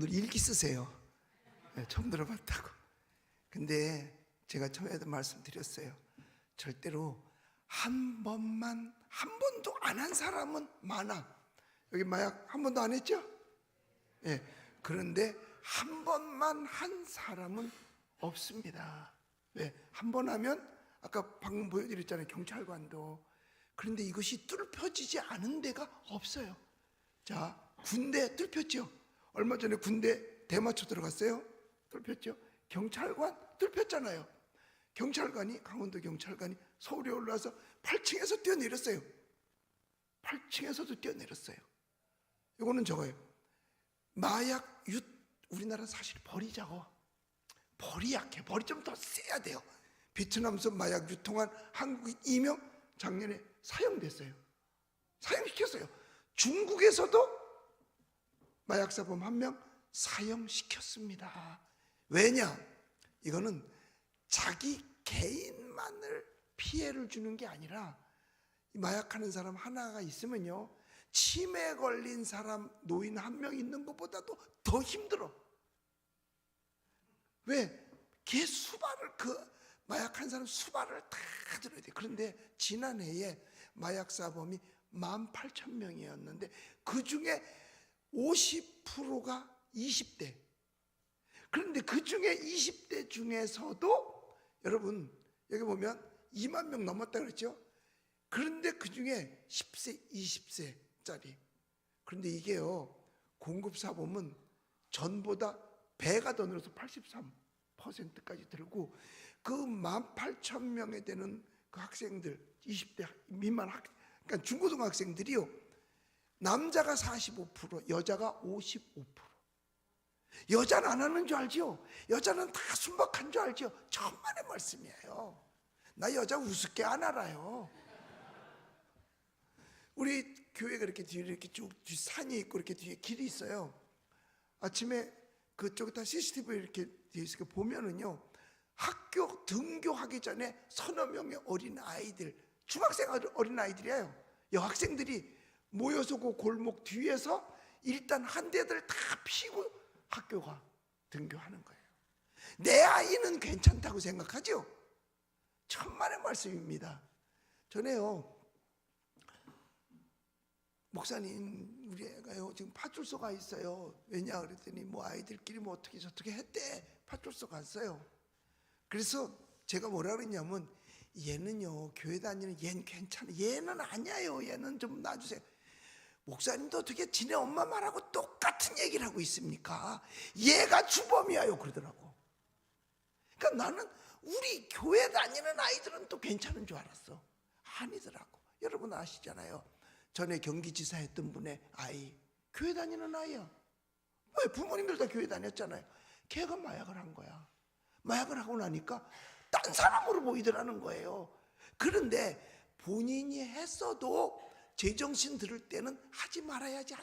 오늘 일기 쓰세요. 네, 처음 들어봤다고. 근데 제가 처음에도 말씀드렸어요. 절대로 한 번도 안 한 사람은 많아. 여기 마약 한 번도 안 했죠? 예. 그런데 한 번만 한 사람은 없습니다. 왜? 한 번 하면 아까 방금 보여드렸잖아요. 경찰관도. 그런데 이것이 뚫혀지지 않은 데가 없어요. 자, 군대 뚫혔죠? 얼마 전에 군대 대마초 들어갔어요? 뚫혔죠? 경찰관 뚫혔잖아요. 경찰관이, 강원도 경찰관이 서울에 올라와서 8층에서 뛰어내렸어요. 8층에서도 뛰어내렸어요. 이거는 저거예요. 마약 우리나라 사실 벌이 작아. 벌이 약해. 벌이 좀 더 세야 돼요. 베트남에서 마약 유통한 한국인 2명 작년에 사형됐어요. 사형시켰어요. 중국에서도 마약사범 1명 사형시켰습니다. 왜냐? 이거는 자기 개인만을 피해를 주는 게 아니라 마약하는 사람 하나가 있으면요, 치매 걸린 사람 노인 1명 있는 것보다도 더 힘들어. 왜? 걔 수발을, 마약한 사람 수발을 다 들어야 돼. 그런데 지난해에 마약사범이 18,000명이었는데 그 중에 50%가 20대. 그런데 그 중에 20대 중에서도 여러분 여기 보면 2만 명 넘었다 그랬죠? 그런데 그 중에 10세, 20세짜리. 그런데 이게요, 공급사범은 전보다 배가 더 늘어서 83%까지 들고, 그 18,000명에 되는 그 학생들, 20대 미만 그러니까 중고등학생들이요, 남자가 45%, 여자가 55%. 여자는 안 하는 줄 알죠? 여자는 다 순박한 줄 알죠? 천만의 말씀이에요. 나 여자 우습게 안 알아요. 우리 교회가 이렇게 뒤에 이렇게 쭉 산이 있고 이렇게 뒤에 길이 있어요. 아침에 그쪽에 다 CCTV 이렇게 뒤에 있으니까 보면은요, 학교 등교하기 전에 서너 명의 어린 아이들, 중학생 어린 아이들이에요. 여학생들이 모여서 그 골목 뒤에서 일단 한 대들 다 피고 학교가 등교하는 거예요. 내 아이는 괜찮다고 생각하죠? 천만의 말씀입니다. 전에요, 목사님 우리 애가요 지금 파출소 가 있어요. 왜냐 그랬더니 뭐 아이들끼리 뭐 어떻게 저떻게 했대. 파출소 갔어요. 그래서 제가 뭐라 그랬냐면, 얘는요 교회 다니는 얘는 괜찮아, 얘는 아니야요, 얘는 좀 놔주세요. 목사님도 어떻게 지네 엄마 말하고 똑같은 얘기를 하고 있습니까? 얘가 주범이야요 그러더라고. 그러니까 나는 우리 교회 다니는 아이들은 또 괜찮은 줄 알았어. 아니더라고. 여러분 아시잖아요. 전에 경기지사 했던 분의 아이, 교회 다니는 아이야. 왜? 부모님들 다 교회 다녔잖아요. 걔가 마약을 한 거야. 마약을 하고 나니까 딴 사람으로 보이더라는 거예요. 그런데 본인이 했어도 제정신 들을 때는 하지 말아야지.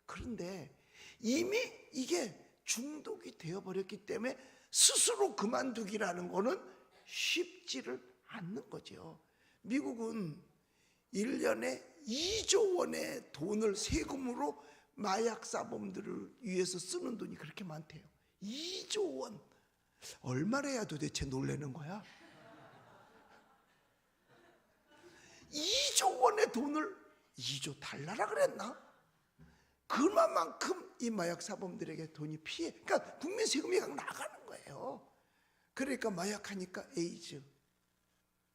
그런데 이미 이게 중독이 되어버렸기 때문에 스스로 그만두기라는 거는 쉽지를 않는 거죠. 미국은 1년에 2조 원의 돈을 세금으로 마약사범들을 위해서 쓰는 돈이 그렇게 많대요. 2조 원. 얼마나 해야 도대체 놀라는 거야? 2조 원의 돈을, 2조 달러라 그랬나? 그만큼 이 마약사범들에게 돈이 피해, 그러니까 국민 세금이 그냥 나가는 거예요. 그러니까 마약하니까 에이즈,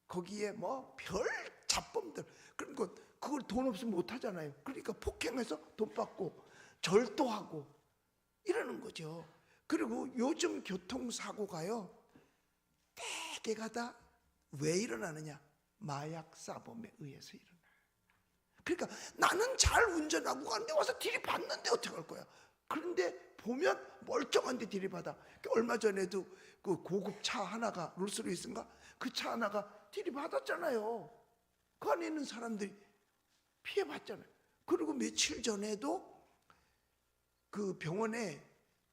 거기에 뭐 별 잡범들, 그러니까 그걸 돈 없으면 못 하잖아요. 그러니까 폭행해서 돈 받고 절도하고 이러는 거죠. 그리고 요즘 교통사고가요, 대개가 다 왜 일어나느냐? 마약사범에 의해서 일어나요. 그러니까 나는 잘 운전하고 가는데 와서 들이받는데 어떡할 거야? 그런데 보면 멀쩡한데 들이받아. 얼마 전에도 그 고급 차 하나가, 롤스로이스인가? 그 차 하나가 들이받았잖아요. 그 안에 있는 사람들이 피해봤잖아요. 그리고 며칠 전에도 그 병원에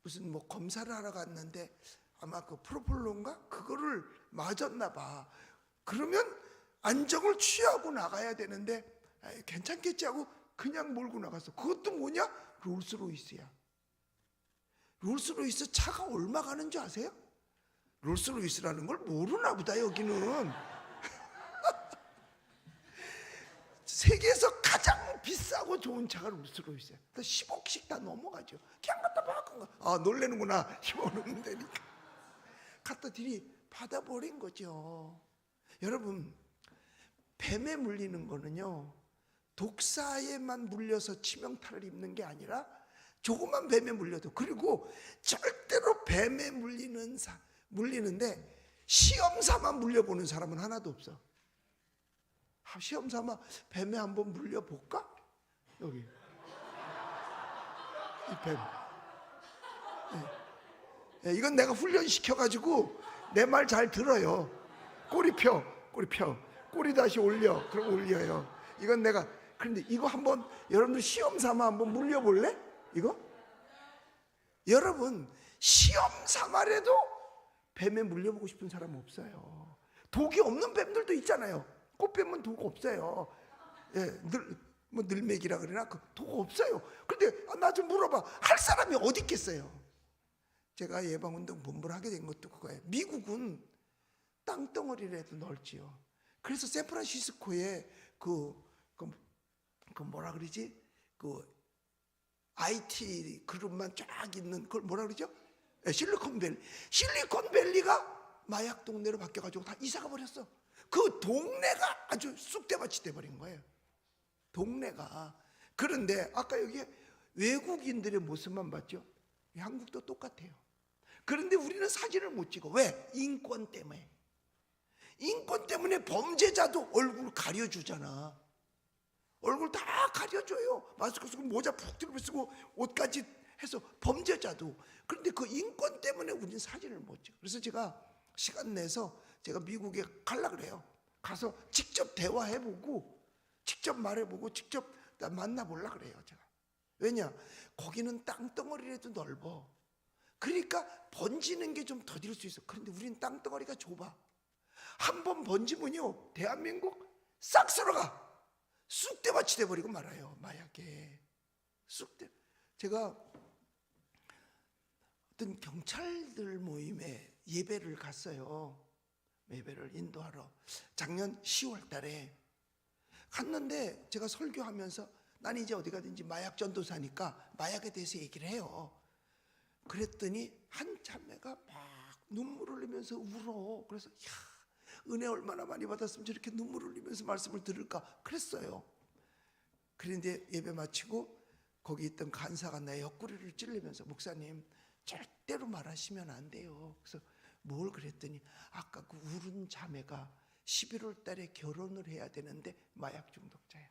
무슨 뭐 검사를 하러 갔는데 아마 그 프로폴론가? 그거를 맞았나 봐. 그러면 안정을 취하고 나가야 되는데 괜찮겠지 하고 그냥 몰고 나갔어. 그것도 뭐냐? 롤스로이스야. 롤스로이스 차가 얼마 가는 줄 아세요? 롤스로이스라는 걸 모르나 보다 여기는. 세계에서 가장 비싸고 좋은 차가 롤스로이스예요. 10억씩 다 넘어가죠. 그냥 갖다 바꾼 거. 아, 놀래는구나. 10억 넘는 되니까. 갖다 받아버린 거죠. 여러분, 뱀에 물리는 거는요, 독사에만 물려서 치명타를 입는 게 아니라 조그만 뱀에 물려도, 그리고 절대로 뱀에 물리는데 시험 삼아 물려보는 사람은 하나도 없어. 시험 삼아 뱀에 한번 물려볼까? 여기 이 뱀. 네. 이건 내가 훈련시켜가지고 내 말 잘 들어요. 꼬리 펴. 꼬리 다시 올려. 그럼 올려요. 이건 내가. 그런데 이거 한번 여러분들 시험 삼아 한번 물려볼래? 이거? 여러분, 시험 삼아라도 뱀에 물려보고 싶은 사람은 없어요. 독이 없는 뱀들도 있잖아요. 꽃뱀은 독 없어요. 예, 늘매기라 그러나 그 독 없어요. 근데 나 좀 물어봐. 할 사람이 어디 있겠어요? 제가 예방운동 본부를 하게 된 것도 그거예요. 미국은 땅덩어리라도 넓지요. 그래서 샌프란시스코에 그 뭐라 그러지? 그 IT 그룹만 쫙 있는 그걸 뭐라 그러죠? 실리콘밸리가 마약 동네로 바뀌어가지고 다 이사가 버렸어. 그 동네가 아주 쑥대밭이 돼버린 거예요. 동네가. 그런데 아까 여기 외국인들의 모습만 봤죠? 한국도 똑같아요. 그런데 우리는 사진을 못 찍어. 왜? 인권 때문에. 인권 때문에 범죄자도 얼굴 가려주잖아. 얼굴 다 가려줘요. 마스크 쓰고 모자 푹 들고 쓰고 옷까지 해서 범죄자도. 그런데 그 인권 때문에 우리는 사진을 못 찍어. 그래서 제가 시간 내서 제가 미국에 가려고 그래요. 가서 직접 대화해보고 직접 말해보고 직접 만나보려고 그래요. 제가. 왜냐? 거기는 땅덩어리라도 넓어. 그러니까 번지는 게 좀 더딜 수 있어. 그런데 우리는 땅덩어리가 좁아. 한 번 번지면요, 대한민국 싹 쓸어가. 쑥대밭이 돼버리고 말아요. 마약에. 쑥대. 제가 어떤 경찰들 모임에 예배를 갔어요. 예배를 인도하러. 작년 10월 달에 갔는데 제가 설교하면서 난 이제 어디 가든지 마약 전도사니까 마약에 대해서 얘기를 해요. 그랬더니 한 자매가 막 눈물 흘리면서 울어. 그래서 은혜 얼마나 많이 받았으면 저렇게 눈물 흘리면서 말씀을 들을까 그랬어요. 그런데 예배 마치고 거기 있던 간사가 내 옆구리를 찔리면서 목사님 절대로 말하시면 안 돼요. 그래서 뭘 그랬더니 아까 그 울은 자매가 11월 달에 결혼을 해야 되는데 마약 중독자야.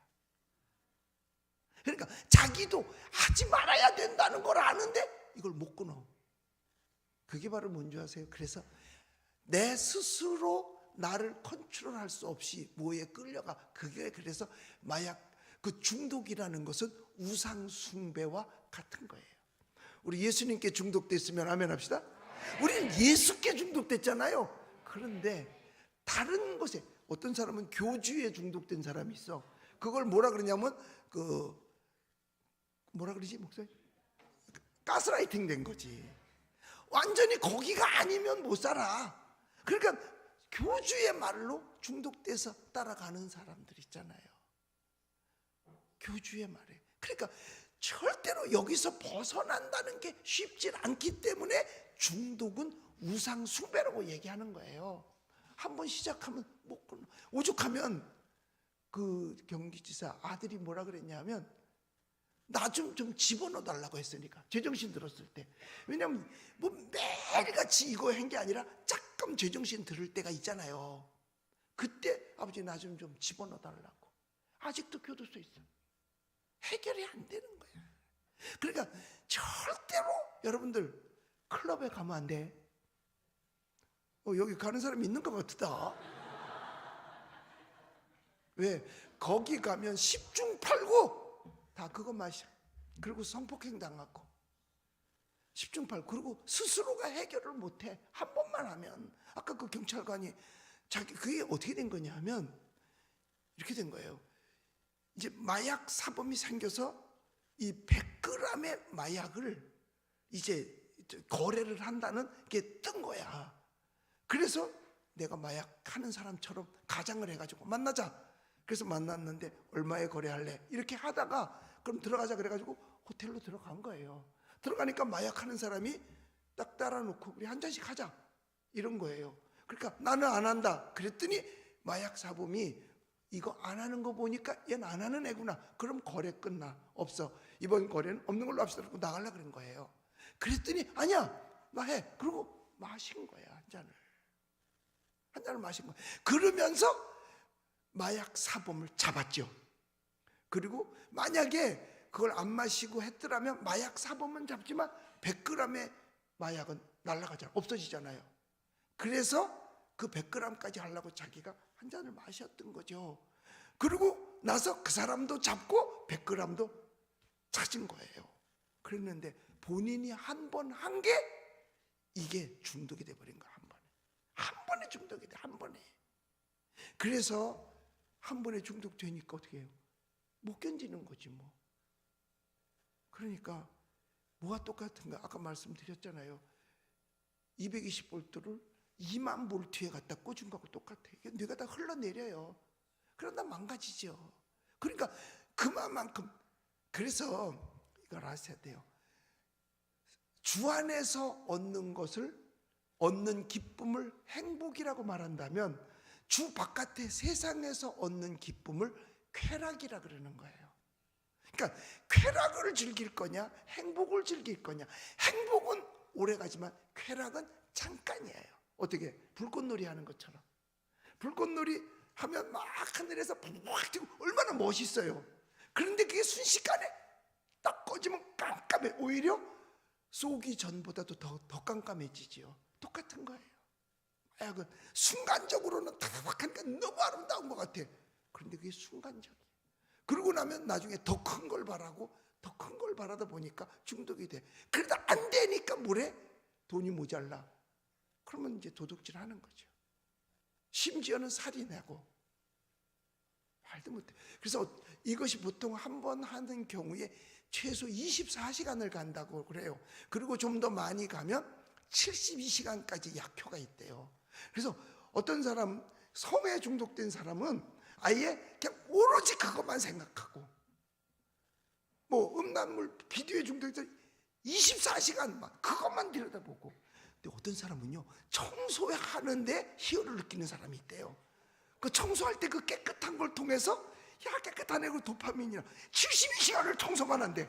그러니까 자기도 하지 말아야 된다는 걸 아는데 이걸 못 끊어. 그게 바로 뭔지 아세요? 그래서 내 스스로 나를 컨트롤할 수 없이 뭐에 끌려가. 그게 그래서 마약 그 중독이라는 것은 우상 숭배와 같은 거예요. 우리 예수님께 중독됐으면 아멘 합시다. 우리는 예수께 중독됐잖아요. 그런데 다른 것에 어떤 사람은 교주에 중독된 사람이 있어. 그걸 뭐라 그러냐면 뭐라 그러지 목사님? 가스라이팅 된 거지. 완전히 거기가 아니면 못 살아. 그러니까 교주의 말로 중독돼서 따라가는 사람들 있잖아요. 교주의 말에. 그러니까 절대로 여기서 벗어난다는 게 쉽지 않기 때문에 중독은 우상 숭배라고 얘기하는 거예요. 한번 시작하면 못 끊어. 오죽하면 그 경기지사 아들이 뭐라 그랬냐면 나 좀 집어넣어 달라고 했으니까 제정신 들었을 때. 왜냐면 뭐 매일같이 이거 한 게 아니라 잠깐 제정신 들을 때가 있잖아요. 그때 아버지 나 좀 집어넣어 달라고. 아직도 교도소에 있어. 해결이 안 되는 거야. 그러니까 절대로 여러분들 클럽에 가면 안 돼. 여기 가는 사람이 있는 것 같다. 왜? 거기 가면 10중 8구 다 그거 마셔. 그리고 성폭행 당하고 10중 8구. 그리고 스스로가 해결을 못해. 한 번만 하면. 아까 그 경찰관이 그게 어떻게 된 거냐 하면 이렇게 된 거예요. 이제 마약 사범이 생겨서 이 100g의 마약을 이제 거래를 한다는 게 뜬 거야. 그래서 내가 마약하는 사람처럼 가장을 해가지고 만나자. 그래서 만났는데 얼마에 거래할래? 이렇게 하다가 그럼 들어가자 그래가지고 호텔로 들어간 거예요. 들어가니까 마약하는 사람이 딱 따라놓고 우리 한 잔씩 하자 이런 거예요. 그러니까 나는 안 한다 그랬더니 마약 사범이 이거 안 하는 거 보니까 얘는 안 하는 애구나. 그럼 거래 끝나. 없어. 이번 거래는 없는 걸로 합시다. 그러고 나가려고 그런 거예요. 그랬더니 아니야 나 해. 그리고 마신 거야. 한 잔을 마신 거야. 그러면서 마약 사범을 잡았죠. 그리고 만약에 그걸 안 마시고 했더라면 마약 사범은 잡지만 100g의 마약은 날아가잖아요. 없어지잖아요. 그래서 그 100g까지 하려고 자기가 한 잔을 마셨던 거죠. 그리고 나서 그 사람도 잡고 100g도 찾은 거예요. 그랬는데 본인이 한 번 한 게 이게 중독이 돼버린 거야. 한 번에 중독이 돼. 한 번에. 그래서 한 번에 중독되니까 어떻게 해요? 못 견디는 거지 뭐. 그러니까 뭐가 똑같은가? 아까 말씀드렸잖아요. 220볼트를 2만 볼트에 갖다 꽂은 거하고 똑같아. 이게 뇌가 다 흘러내려요. 그러다 망가지죠. 그러니까 그만큼. 그래서 이걸 아셔야 돼요. 주 안에서 얻는 것을, 얻는 기쁨을 행복이라고 말한다면 주 바깥의 세상에서 얻는 기쁨을 쾌락이라 그러는 거예요. 그러니까 쾌락을 즐길 거냐 행복을 즐길 거냐. 행복은 오래가지만 쾌락은 잠깐이에요. 어떻게? 불꽃놀이 하는 것처럼. 불꽃놀이 하면 막 하늘에서 팍 튀고 얼마나 멋있어요. 그런데 그게 순식간에 딱 꺼지면 깜깜해. 오히려 쏘기 전보다도 더 깜깜해지지요. 똑같은 거예요. 마약은 순간적으로는 다다닥하니까 너무 아름다운 것 같아. 그런데 그게 순간적이에요. 그러고 나면 나중에 더 큰 걸 바라고 더 큰 걸 바라다 보니까 중독이 돼. 그러다 안 되니까 뭐래? 돈이 모자라. 그러면 이제 도둑질 하는 거죠. 심지어는 살인하고 말도 못해. 그래서 이것이 보통 한 번 하는 경우에 최소 24시간을 간다고 그래요. 그리고 좀 더 많이 가면 72시간까지 약효가 있대요. 그래서 어떤 사람, 성에 중독된 사람은 아예 그냥 오로지 그것만 생각하고, 뭐 음란물, 비디오에 중독돼서 24시간 막 그것만 들여다보고. 근데 어떤 사람은요, 청소하는데 희열을 느끼는 사람이 있대요. 그 청소할 때 그 깨끗한 걸 통해서 야 깨끗한 애고 도파민이라 72시간을 청소만 한대.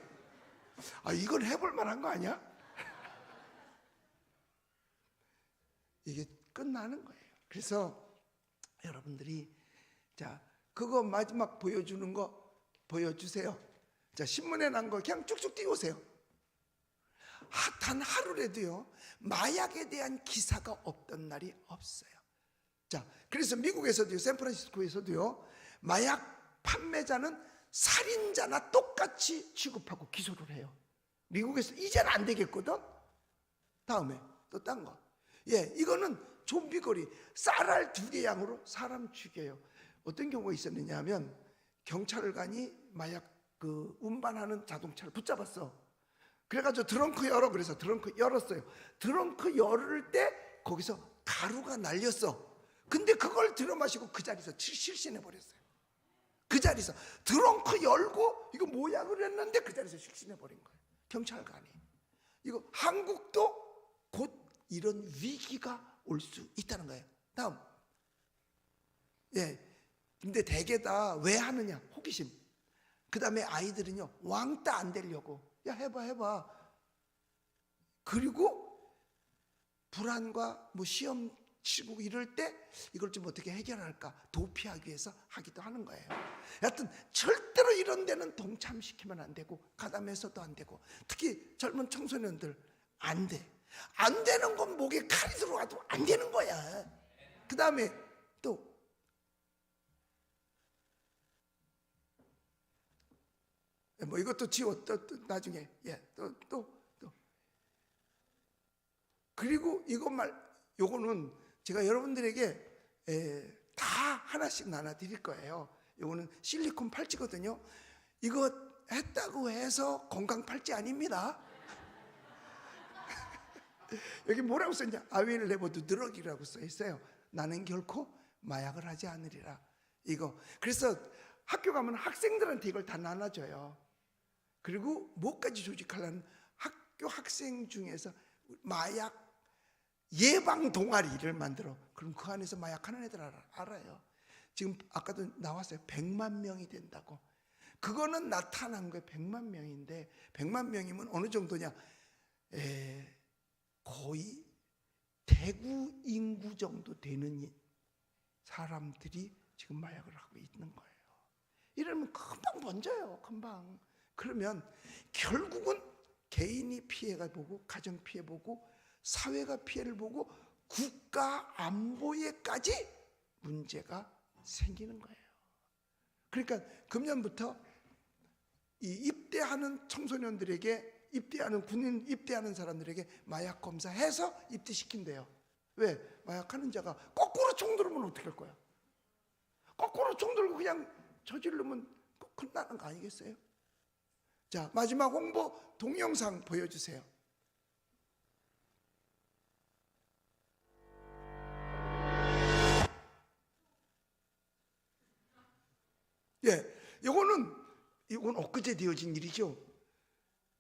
아 이건 해볼 만한 거 아니야? 이게 끝나는 거예요. 그래서 여러분들이 자 그거 마지막 보여주는 거 보여주세요. 자 신문에 난 거 그냥 쭉쭉 띄우세요. 단 하루라도요 마약에 대한 기사가 없던 날이 없어요. 자 그래서 미국에서도요, 샌프란시스코에서도요 마약 판매자는 살인자나 똑같이 취급하고 기소를 해요. 미국에서 이제는 안 되겠거든. 다음에 또 딴 거. 예, 이거는 좀비거리 쌀알 2개 양으로 사람 죽여요. 어떤 경우가 있었느냐 하면 경찰관이 마약 그 운반하는 자동차를 붙잡았어. 그래가지고 트렁크 열어. 그래서 트렁크 열었어요. 트렁크 열을 때 거기서 가루가 날렸어. 근데 그걸 들어마시고 그 자리에서 실신해 버렸어요. 그 자리에서 트렁크 열고 이거 뭐야 그랬는데 그 자리에서 실신해 버린 거예요. 경찰관이. 이거 한국도 곧 이런 위기가 올 수 있다는 거예요. 다음. 예. 근데 대개 다 왜 하느냐? 호기심. 그 다음에 아이들은요 왕따 안 되려고. 야 해봐. 그리고 불안과 뭐 시험 치고 이럴 때 이걸 좀 어떻게 해결할까 도피하기 위해서 하기도 하는 거예요. 여하튼 절대로 이런 데는 동참시키면 안 되고 가담해서도 안 되고 특히 젊은 청소년들 안 돼. 안 되는 건 목에 칼이 들어와도 안 되는 거야. 그 다음에 또 뭐 이것도 지워 또 나중에 또 그리고 요거는 제가 여러분들에게 다 하나씩 나눠 드릴 거예요. 요거는 실리콘 팔찌거든요. 이거 했다고 해서 건강 팔찌 아닙니다. 여기 뭐라고 써있냐? I will never do drug이라고 써 있어요. 나는 결코 마약을 하지 않으리라. 이거. 그래서 학교 가면 학생들한테 이걸 다 나눠줘요. 그리고 뭐까지 조직하려는 학교 학생 중에서 마약 예방 동아리를 만들어. 그럼 그 안에서 마약하는 애들 알아요. 지금 아까도 나왔어요. 100만 명이 된다고. 그거는 나타난 거예요. 100만 명인데 100만 명이면 어느 정도냐? 거의 대구 인구 정도 되는 사람들이 지금 마약을 하고 있는 거예요. 이러면 금방 번져요. 금방. 그러면 결국은 개인이 피해가 보고 가정 피해 보고 사회가 피해를 보고 국가 안보에까지 문제가 생기는 거예요. 그러니까 금년부터 이 입대하는 청소년들에게, 입대하는 군인 입대하는 사람들에게 마약 검사해서 입대시킨대요. 왜? 마약하는 자가 거꾸로 총 들으면 어떻게 할 거야? 거꾸로 총 들고 그냥 저지르면 끝나는 거 아니겠어요? 자, 마지막 홍보 동영상 보여주세요. 예, 이건 엊그제 되어진 일이죠.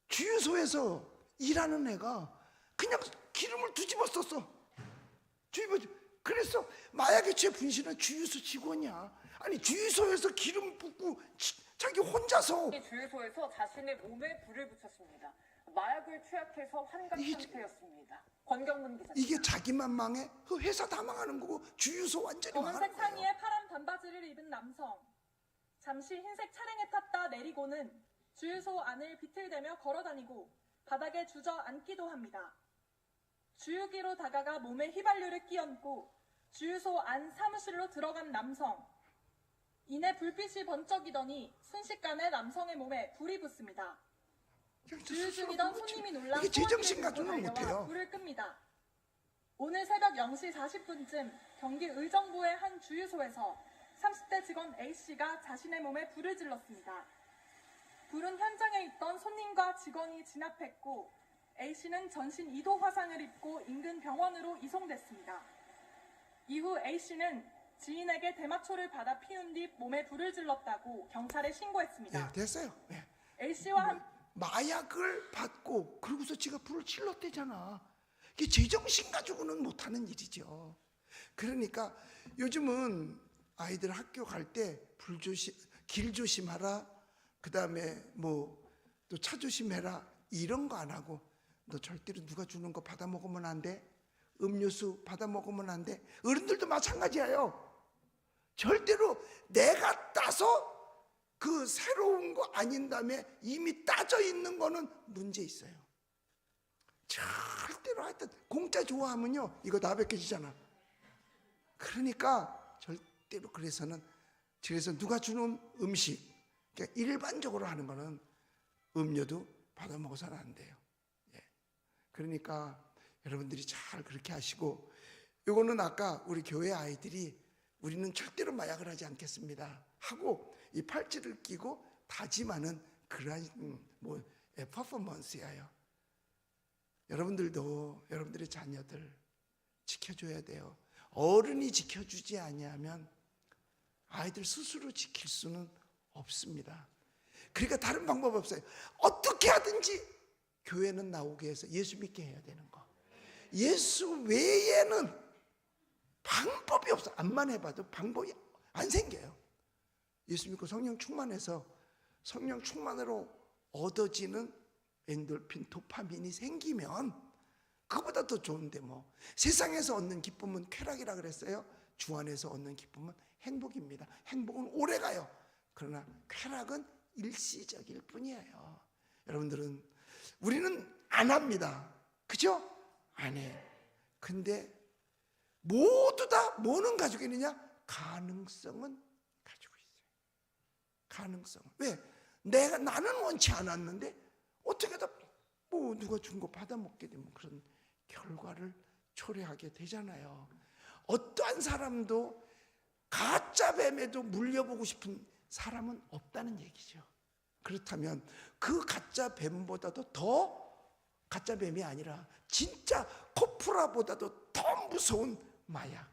주유소에서 일하는 애가 그냥 기름을 뒤집어 썼어. 그래서 마약에 취해 분신한 주유소 직원이야. 아니, 주유소에서 기름 붓고 자기 혼자서. 주유소에서 자신의 몸에 불을 붙였습니다. 마약을 투약해서 환각 상태였습니다. 권경문 기자. 이게 자기만 망해? 그 회사 다 망하는 거고 주유소 완전히 망하는 검은색 거예요. 상의에 파란 반바지를 입은 남성. 잠시 흰색 차량에 탔다 내리고는 주유소 안을 비틀대며 걸어다니고 바닥에 주저앉기도 합니다. 주유기로 다가가 몸에 휘발유를 끼얹고 주유소 안 사무실로 들어간 남성. 이내 불빛이 번쩍이더니 순식간에 남성의 몸에 불이 붙습니다. 주유 중이던 손님이 놀라 이게 제정신 가지고는 못해요. 불을 끕니다. 오늘 새벽 0시 40분쯤 경기 의정부의 한 주유소에서 30대 직원 A씨가 자신의 몸에 불을 질렀습니다. 불은 현장에 있던 손님과 직원이 진압했고 A씨는 전신 2도 화상을 입고 인근 병원으로 이송됐습니다. 이후 A씨는 지인에게 대마초를 받아 피운 뒤 몸에 불을 질렀다고 경찰에 신고했습니다. 네, 됐어요. 네. A씨와 마약을 받고 그러고서 지가 불을 질렀대잖아. 이게 제정신 가지고는 못하는 일이죠. 그러니까 요즘은 아이들 학교 갈 때 길 조심하라, 그 다음에 또 차 조심해라, 이런 거 안 하고, 너 절대로 누가 주는 거 받아 먹으면 안 돼, 음료수 받아 먹으면 안 돼. 어른들도 마찬가지예요. 절대로 내가 따서 그 새로운 거 아닌 다음에 이미 따져 있는 거는 문제 있어요. 절대로. 하여튼 공짜 좋아하면요 이거 다 벗겨지잖아. 그러니까 절대로. 그래서 누가 주는 음식, 그러니까 일반적으로 하는 거는 음료도 받아 먹어서는 안 돼요. 예. 그러니까 여러분들이 잘 그렇게 하시고, 이거는 아까 우리 교회 아이들이 우리는 절대로 마약을 하지 않겠습니다 하고 이 팔찌를 끼고 다짐하는 그러한 퍼포먼스예요. 여러분들도 여러분들의 자녀들 지켜줘야 돼요. 어른이 지켜주지 아니하면 아이들 스스로 지킬 수는 없습니다. 그러니까 다른 방법 없어요. 어떻게 하든지 교회는 나오게 해서 예수 믿게 해야 되는 거. 예수 외에는 방법이 없어. 암만 해봐도 방법이 안 생겨요. 예수 믿고 성령 충만해서 성령 충만으로 얻어지는 엔돌핀, 도파민이 생기면 그보다 더 좋은데 세상에서 얻는 기쁨은 쾌락이라 그랬어요. 주 안에서 얻는 기쁨은 행복입니다. 행복은 오래가요. 그러나 쾌락은 일시적일 뿐이에요. 여러분들은, 우리는 안 합니다. 그죠? 안 해. 근데 모두 다 뭐는 가지고 있느냐? 가능성은 가지고 있어요. 가능성은. 왜? 나는 원치 않았는데 어떻게 하다 누가 준 거 받아 먹게 되면 그런 결과를 초래하게 되잖아요. 어떠한 사람도 가짜 뱀에도 물려보고 싶은 사람은 없다는 얘기죠. 그렇다면 그 가짜 뱀보다도 더 가짜 뱀이 아니라 진짜 코프라보다도 더 무서운 마약.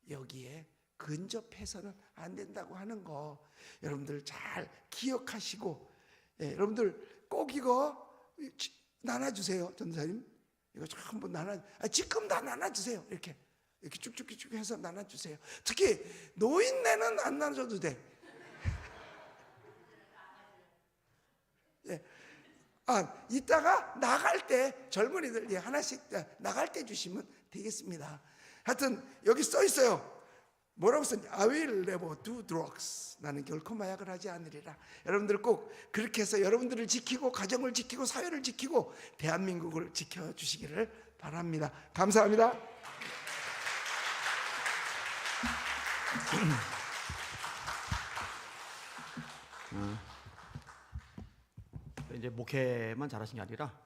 여기에 근접해서는 안 된다고 하는 거 여러분들 잘 기억하시고, 여러분들 꼭 이거 나눠주세요. 전사님 이거 전부 지금 다 나눠주세요. 이렇게 쭉쭉쭉 해서 나눠주세요. 특히 노인네는 안 나눠줘도 돼. 이따가 나갈 때 젊은이들 하나씩 나갈 때 주시면 되겠습니다. 하여튼 여기 써 있어요. 뭐라고 썼냐? I will never do drugs. 나는 결코 마약을 하지 않으리라. 여러분들 꼭 그렇게 해서 여러분들을 지키고 가정을 지키고 사회를 지키고 대한민국을 지켜주시기를 바랍니다. 감사합니다. 이제 목회만 잘하신 게 아니라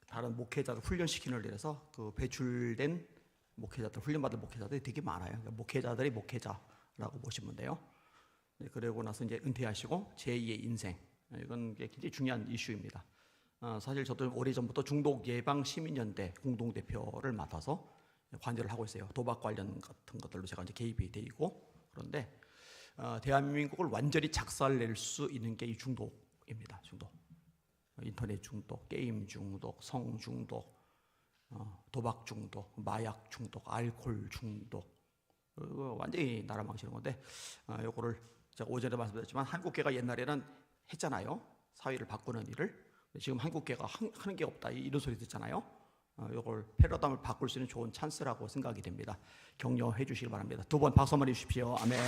다른 목회자를 훈련시키는 일 위해서 그 배출된 목회자들, 훈련받은 목회자들이 되게 많아요. 그러니까 목회자들이 목회자라고 보시면 돼요. 그러고 나서 이제 은퇴하시고 제2의 인생, 이건 굉장히 중요한 이슈입니다. 사실 저도 오래전부터 중독 예방 시민연대 공동대표를 맡아서 관여를 하고 있어요. 도박 관련 같은 것들로 제가 이제 개입이 돼 있고, 그런데 대한민국을 완전히 작살낼 수 있는 게 이 중독입니다. 중독, 인터넷 중독, 게임 중독, 성 중독, 도박 중독, 마약 중독, 알코올 중독, 완전히 나라 망치는 건데, 요거를 제가 오전에 말씀드렸지만 한국교회가 옛날에는 했잖아요. 사회를 바꾸는 일을. 지금 한국교회가 하는 게 없다 이런 소리 듣잖아요. 요걸 패러다임을 바꿀 수 있는 좋은 찬스라고 생각이 됩니다. 격려해 주시기 바랍니다. 두 번 박수 한번 해주십시오. 아멘.